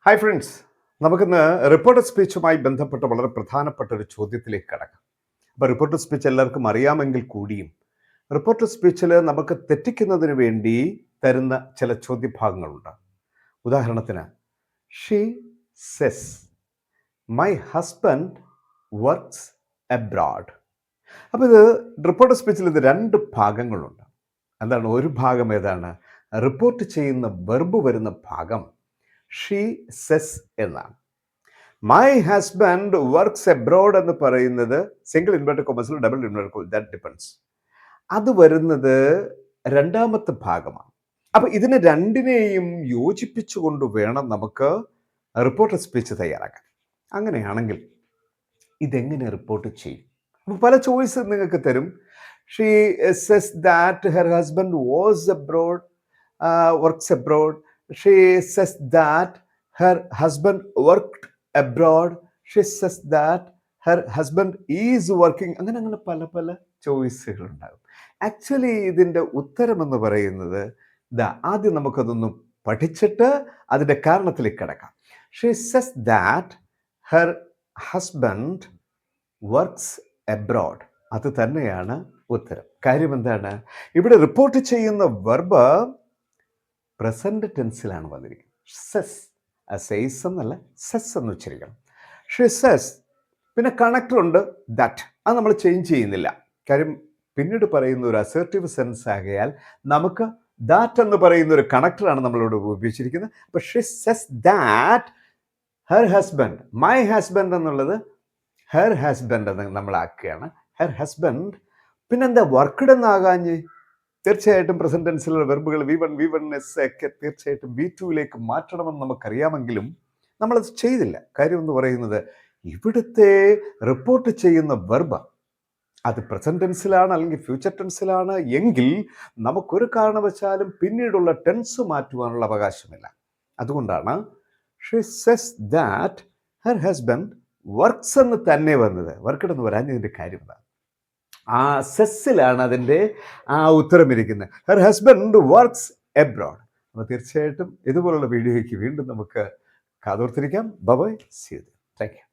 Hi friends, നമുക്കിന്ന് reporter സ്പീച്ചുമായി ബന്ധപ്പെട്ട വളരെ പ്രധാനപ്പെട്ട ഒരു ചോദ്യത്തിലേക്ക് കടക്കാം. അപ്പോൾ റിപ്പോർട്ടർ സ്പീച്ച് എല്ലാവർക്കും അറിയാമെങ്കിൽ കൂടിയും റിപ്പോർട്ടർ സ്പീച്ചിൽ നമുക്ക് തെറ്റിക്കുന്നതിന് വേണ്ടി തരുന്ന ചില ചോദ്യഭാഗങ്ങളുണ്ട്. ഉദാഹരണത്തിന്, she cess my husband works abroad. അപ്പോൾ ഇത് റിപ്പോർട്ടർ സ്പീച്ചിൽ ഇത് രണ്ട് ഭാഗങ്ങളുണ്ട്. എന്താണ്? ഒരു ഭാഗം ഏതാണ്? റിപ്പോർട്ട് ചെയ്യുന്ന വെർബ് വരുന്ന ഭാഗം ഷീ സെസ് എന്നാണ്. മൈ ഹസ്ബൻഡ് വർക്ക്സ് എബ്രോഡ് എന്ന് പറയുന്നത് സിംഗിൾ ഇൻവെർട്ടഡ് കോമസിൽ double inverted comma, that depends. അത് വരുന്നത് രണ്ടാമത്തെ ഭാഗമാണ്. അപ്പോൾ ഇതിനെ രണ്ടിനെയും യോജിപ്പിച്ചുകൊണ്ട് വേണം നമുക്ക് റിപ്പോർട്ടർ സ്പീച്ച് തയ്യാറാക്കാൻ. അങ്ങനെയാണെങ്കിൽ ഇതെങ്ങനെ റിപ്പോർട്ട് ചെയ്യും? അപ്പോൾ പല ചോയ്സ് നിങ്ങൾക്ക് തരും. She cess that her husband was abroad, works abroad. She says that her husband worked abroad. She says that her husband is working. അങ്ങനെ പല പല ചോയ്സുകൾ ഉണ്ടാകും. ആക്ച്വലി ഇതിൻ്റെ ഉത്തരമെന്ന് പറയുന്നത് ആദ്യം നമുക്കതൊന്ന് പഠിച്ചിട്ട് അതിൻ്റെ കാരണത്തിലേക്ക് കിടക്കാം. She says that her husband works abroad. അത് തന്നെയാണ് ഉത്തരം. കാര്യം എന്താണ്? ഇവിടെ റിപ്പോർട്ട് ചെയ്യുന്ന വെർബ് പ്രസൻറ്റ് ടെൻസിലാണ് വന്നിരിക്കുന്നത്. സെസ്, സെയ്സ് എന്നല്ല, സെസ് എന്ന് ഉച്ചരിക്കണം. ഷി സെസ്, പിന്നെ കണക്ടറുണ്ട് ദാറ്റ്. അത് നമ്മൾ ചേഞ്ച് ചെയ്യുന്നില്ല. കാര്യം പിന്നീട് പറയുന്ന ഒരു അസേർട്ടീവ് സെൻസ് ആകയാൽ നമുക്ക് ദാറ്റ് എന്ന് പറയുന്ന ഒരു കണക്ടറാണ് നമ്മളിവിടെ ഉപയോഗിച്ചിരിക്കുന്നത്. അപ്പോൾ she says that her husband, my husband എന്നുള്ളത് ഹെർ ഹസ്ബൻഡ് എന്ന് നമ്മളാക്കുകയാണ്. Her husband. പിന്നെന്താ വർക്ക്ഡ് എന്നാകാഞ്ഞ്? തീർച്ചയായിട്ടും പ്രസന്റ് ടെൻസിലുള്ള വെർബുകൾ V1 ഒക്കെ തീർച്ചയായിട്ടും V2 മാറ്റണമെന്ന് നമുക്കറിയാമെങ്കിലും നമ്മളത് ചെയ്തില്ല. കാര്യം എന്ന് പറയുന്നത് ഇവിടുത്തെ റിപ്പോർട്ട് ചെയ്യുന്ന വെർബ് അത് പ്രസന്റ് ടെൻസിലാണ് അല്ലെങ്കിൽ ഫ്യൂച്ചർ ടെൻസിലാണ് എങ്കിൽ നമുക്കൊരു കാരണവശാലും പിന്നീടുള്ള ടെൻസ് മാറ്റുവാനുള്ള അവകാശമില്ല. അതുകൊണ്ടാണ് she says that her husband works എന്ന് തന്നെ വന്നത്. വർക്ക്ഡ് എന്ന് പറയാൻ ഇതിൻ്റെ കാര്യം എന്താണ്? ആ സെസ്സിലാണ് അതിൻ്റെ ആ ഉത്തരം ഇരിക്കുന്നത്. Her husband works abroad. അപ്പോൾ തീർച്ചയായിട്ടും ഇതുപോലുള്ള വീഡിയോയ്ക്ക് വീണ്ടും നമുക്ക് കാതോർത്തിരിക്കാം. Bye, see you. Thank U.